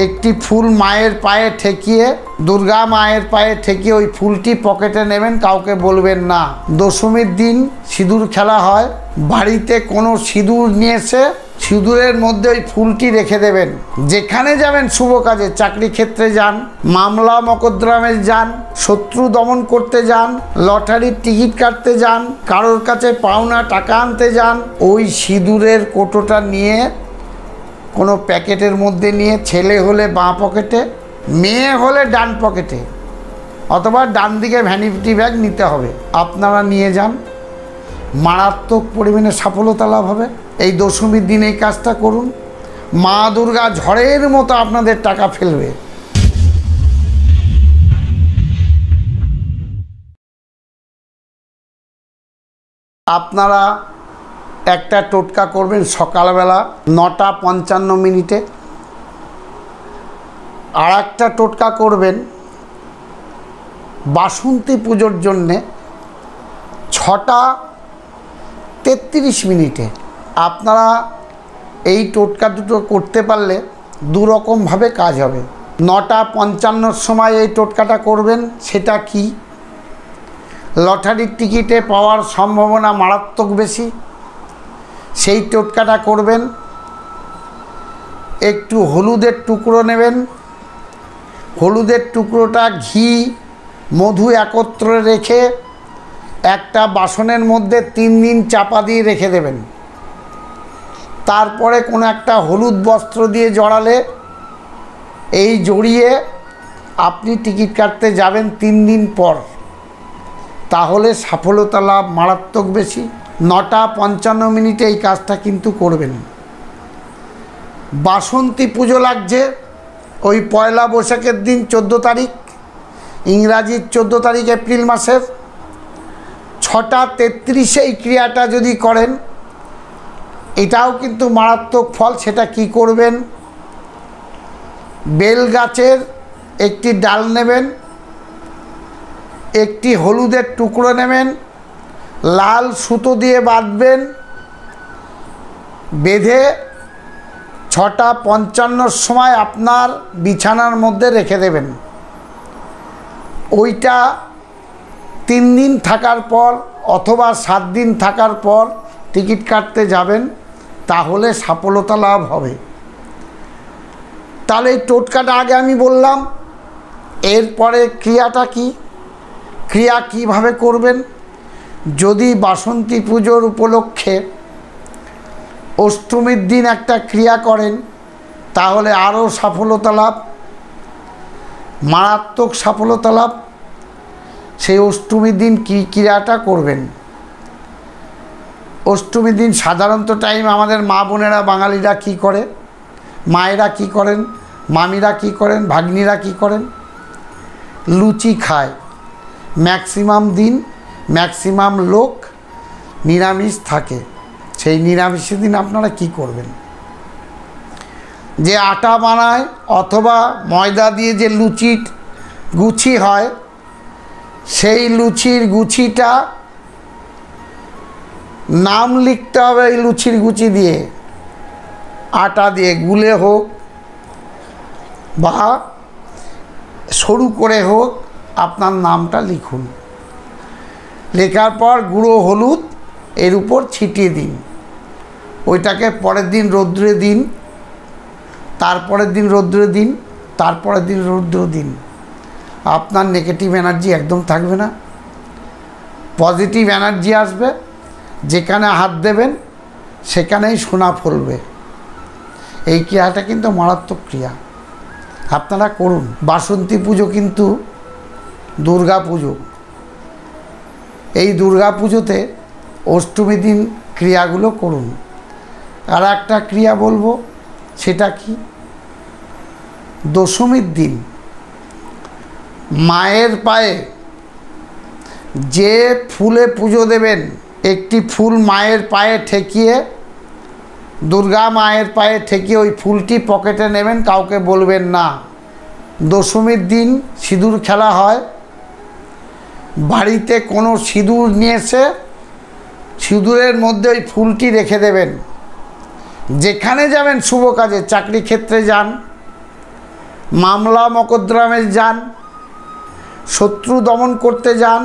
একটি ফুল মায়ের পায়ে ঠেকিয়ে, দুর্গা মায়ের পায়ে ঠেকিয়ে ওই ফুলটি পকেটে নেবেন, কাউকে বলবেন না। দশমীর দিন সিঁদুর খেলা হয়। বাড়িতে কোনো সিঁদুর নিয়ে এসে সিঁদুরের মধ্যে ওই ফুলটি রেখে দেবেন। যেখানে যাবেন শুভ কাজে, চাকরি ক্ষেত্রে যান, মামলা মকদ্দমে যান, শত্রু দমন করতে যান, লটারির টিকিট কাটতে যান, কারোর কাছে পাওনা টাকা আনতে যান, ওই সিঁদুরের কোটোটা নিয়ে কোনো প্যাকেটের মধ্যে নিয়ে, ছেলে হলে বাঁ পকেটে, মেয়ে হলে ডান পকেটে, অথবা ডান দিকে ভ্যানিটি ব্যাগ নিতে হবে, আপনারা নিয়ে যান। মারাত্মক পরিমাণে সফলতা লাভ হবে। এই দশমীর দিন এই কাজটা করুন। মা দুর্গা ঝড়ের মতো আপনাদের টাকা ফেলবে। আপনারা একটা টোটকা করবেন সকালবেলা 9:55 আর একটা টোটকা করবেন বাসন্তী পুজোর জন্যে 6:33 আপনারা এই টোটকা দুটো করতে পারলে দুরকমভাবে কাজ হবে। 9:55 সময় এই টোটকাটা করবেন। সেটা কি? লটারির টিকিটে পাওয়ার সম্ভাবনা মারাত্মক বেশি। সেই টোটকাটা করবেন। একটু হলুদের টুকরো নেবেন। হলুদের টুকরোটা ঘি মধু একত্রে রেখে একটা বাসনের মধ্যে 3 দিন চাপা দিয়ে রেখে দেবেন। তারপরে কোনো একটা হলুদ বস্ত্র দিয়ে জড়ালে এই জড়িয়ে আপনি টিকিট কাটতে যাবেন 3 দিন পর, তাহলে সফলতা লাভ মারাত্মক বেশি। 9:55 এই কাজটা কিন্তু করবেন। বাসন্তী পুজো লাগছে ওই পয়লা বৈশাখের দিন 14 তারিখ, ইংরাজির 14 তারিখ এপ্রিল মাসের। 6:33 এই ক্রিয়াটা যদি করেন, এটাও কিন্তু মারাত্মক ফল। সেটা কি করবেন? বেল গাছের একটি ডাল নেবেন, একটি হলুদের টুকরো নেবেন, লাল সুতো দিয়ে বাঁধবেন, বেঁধে 6:55 সময় আপনার বিছানার মধ্যে রেখে দেবেন। ওইটা 3 দিন থাকার পর অথবা 7 দিন থাকার পর টিকিট কাটতে যাবেন, তাহলে সফলতা লাভ হবে। তাহলে এই টোটকাটা আগে আমি বললাম। এরপরে ক্রিয়াটা কি? ক্রিয়া কিভাবে করবেন? যদি বাসন্তী পুজোর উপলক্ষে অষ্টমীর দিন একটা ক্রিয়া করেন, তাহলে আরও সফলতা লাভ, মারাত্মক সফলতা লাভ। সেই অষ্টমীর দিন কী ক্রিয়াটা করবেন? অষ্টমীর দিন সাধারণত টাইম আমাদের মা বোনেরা বাঙালিরা কি করে, মায়েরা কি করেন, মামিরা কি করেন, ভাগ্নিরা কি করেন? লুচি খায়। ম্যাক্সিমাম দিন ম্যাক্সিমাম লোক নিরামিষ থাকে। সেই নিরামিষের দিন আপনারা কি করবেন? যে আটা বানায় অথবা ময়দা দিয়ে যে লুচির গুছি হয়, সেই লুচির গুছিটা নাম লিখতে হবে। এই লুচির গুচি দিয়ে, আটা দিয়ে গুলে হোক বা সরু করে হোক, আপনার নামটা লিখুন। লেখার পর গুঁড়ো হলুদ এর উপর ছিটিয়ে দিন। ওইটাকে পরের দিন রৌদ্রে দিন, তারপরের দিন রৌদ্রে দিন, তারপরের দিন রৌদ্র দিন। আপনার নেগেটিভ এনার্জি একদম থাকবে না, পজিটিভ এনার্জি আসবে। যেখানে হাত দেবেন সেখানেই সোনা ফলবে। এই ক্রিয়াটা কিন্তু মারাত্মক ক্রিয়া, আপনারা করুন। বাসন্তী পুজো কিন্তু দুর্গা পুজো। এই দুর্গা পুজোতে অষ্টমী দিন ক্রিয়াগুলো করুন। আর একটা ক্রিয়া বলবো, সেটা কি? দশমীর দিন মায়ের পায়ে যে ফুলে পুজো দেবেন, একটি ফুল মায়ের পায়ে ঠেকিয়ে, দুর্গা মায়ের পায়ে ঠেকিয়ে ওই ফুলটি পকেটে নেবেন, কাউকে বলবেন না। দশমীর দিন সিঁদুর খেলা হয়। বাড়িতে কোনো সিঁদুর নিয়ে এসে সিঁদুরের মধ্যে ওই ফুলটি রেখে দেবেন। যেখানে যাবেন শুভ কাজে, চাকরি ক্ষেত্রে যান, মামলা মকদ্দমায় যান, শত্রু দমন করতে যান,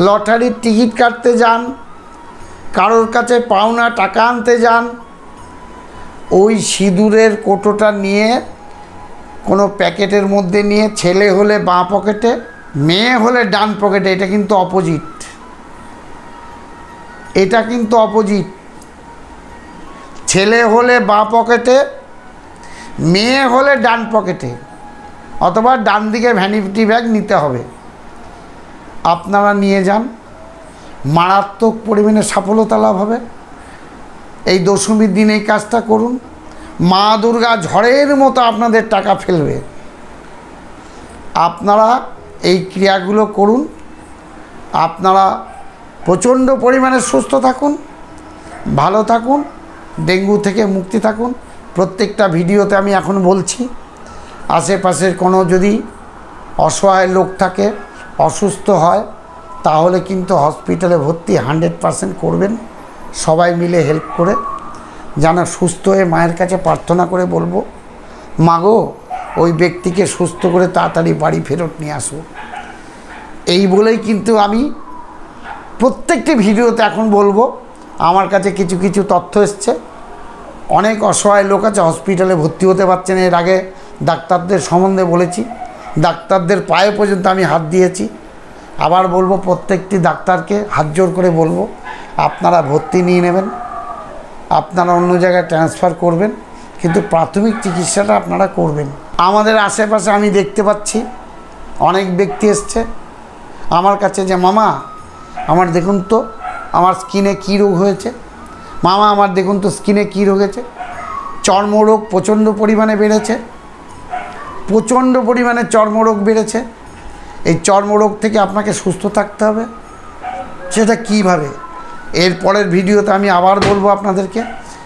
লটারির টিকিট কাটতে যান, কারোর কাছে পাওনা টাকা আনতে যান, ওই সিঁদুরের কোটোটা নিয়ে কোনো প্যাকেটের মধ্যে নিয়ে, ছেলে হলে বাঁ পকেটে, মেয়ে হলে ডান পকেটে। এটা কিন্তু অপোজিট, এটা কিন্তু অপোজিট। ছেলে হলে বাঁ পকেটে, মেয়ে হলে ডান পকেটে, অথবা ডান দিকে ভ্যানিটি ব্যাগ নিতে হবে। আপনারা নিয়ে যান, মারাত্মক পরিমাণে সফলতা লাভ হবে। এই দশমীর দিন এই কাজটা করুন, মা দুর্গা ঝড়ের মতো আপনাদের টাকা ফেলবে। আপনারা এই ক্রিয়াগুলো করুন, আপনারা প্রচণ্ড পরিমাণে সুস্থ থাকুন, ভালো থাকুন, ডেঙ্গু থেকে মুক্তি থাকুন। প্রত্যেকটা ভিডিওতে আমি এখন বলছি, আশেপাশের কোনো যদি অসহায় লোক থাকে, অসুস্থ হয়, তাহলে কিন্তু হসপিটালে ভর্তি 100% করবেন। সবাই মিলে হেল্প করে যেন সুস্থ হয়ে মায়ের কাছে প্রার্থনা করে বলবো, মাগো ওই ব্যক্তিকে সুস্থ করে তাড়াতাড়ি বাড়ি ফেরত নিয়ে আসো। এই বলেই কিন্তু আমি প্রত্যেকটি ভিডিওতে এখন বলবো। আমার কাছে কিছু কিছু তথ্য এসছে, অনেক অসহায় লোক আছে হসপিটালে ভর্তি হতে পারছে না। এর আগে ডাক্তারদের সম্বন্ধে বলেছি, ডাক্তারদের পায়ে পর্যন্ত আমি হাত দিয়েছি। আবার বলবো, প্রত্যেকটি ডাক্তারকে হাত জোর করে বলবো, আপনারা ভর্তি নিয়ে নেবেন, আপনারা অন্য জায়গায় ট্রান্সফার করবেন, কিন্তু প্রাথমিক চিকিৎসাটা আপনারা করবেন। আমাদের আশেপাশে আমি দেখতে পাচ্ছি অনেক ব্যক্তি এসছে আমার কাছে, যে মামা আমার দেখুন তো আমার স্কিনে কী রোগ হয়েছে, মামা আমার দেখুন তো স্কিনে কী রোগ হয়েছে। চর্মরোগ প্রচণ্ড পরিমাণে বেড়েছে, প্রচণ্ড পরিমাণে চর্মরোগ বেড়েছে। এই চর্মরোগ থেকে আপনাকে সুস্থ থাকতে হবে। সেটা কীভাবে, এর পরের ভিডিওতে আমি আবার বলবো আপনাদেরকে।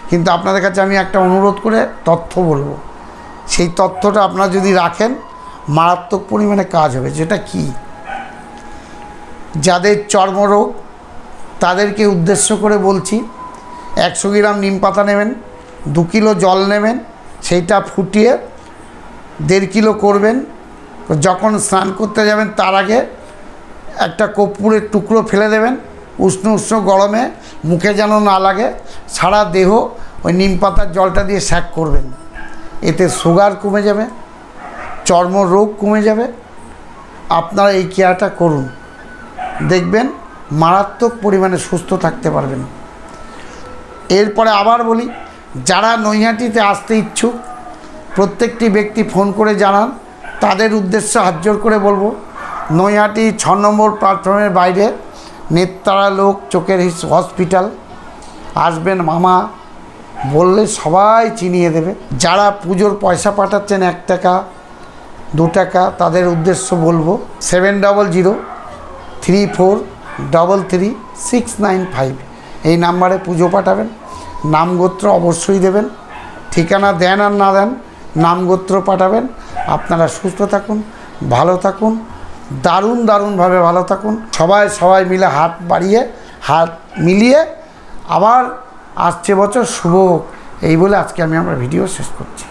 কিন্তু আপনাদের কাছে আমি একটা অনুরোধ করে তথ্য বলবো, সেই তথ্যটা আপনারা যদি রাখেন মারাত্মক পরিমাণে কাজ হবে। যেটা কি, যাদের চর্মরোগ তাদেরকে উদ্দেশ্য করে বলছি, 100 গ্রাম নিম পাতা নেবেন, 2 কিলো জল নেবেন, সেইটা ফুটিয়ে 1.5 কিলো করবেন। যখন স্নান করতে যাবেন তার আগে একটা কর্পূরের টুকরো ফেলে দেবেন, উষ্ণ উষ্ণ গরমে, মুখে যেন না লাগে, সারা দেহ ওই নিম পাতার জলটা দিয়ে স্যাক করবেন। এতে সুগার কমে যাবে, চর্মরোগ কমে যাবে। আপনারা এই ক্রিয়াটা করুন, দেখবেন মারাত্মক পরিমাণে সুস্থ থাকতে পারবেন। এরপরে আবার বলি, যারা নৈহাটিতে আসতে ইচ্ছুক প্রত্যেকটি ব্যক্তি ফোন করে জানান। তাদের উদ্দেশ্যে হাত জোর করে বলবো, নৈহাটি 6 নম্বর প্ল্যাটফর্মের বাইরে নেত্রারা লোক চোখের হসপিটাল আসবেন। মামা বললে সবাই চিনিয়ে দেবে। যারা পুজোর পয়সা পাঠাচ্ছেন 1 টাকা 2 টাকা, তাদের উদ্দেশ্য বলবো 7003433695 এই নাম্বারে পুজো পাঠাবেন। নামগোত্র অবশ্যই দেবেন, ঠিকানা দেন আর না দেন নামগোত্র পাঠাবেন। আপনারা সুস্থ থাকুন, ভালো থাকুন, দারুণ দারুণভাবে ভালো থাকুন। সবাই মিলে হাত বাড়িয়ে হাত মিলিয়ে আবার আসছে বছর শুভ হোক, এই বলে আজকে আমি আমার ভিডিও শেষ করছি।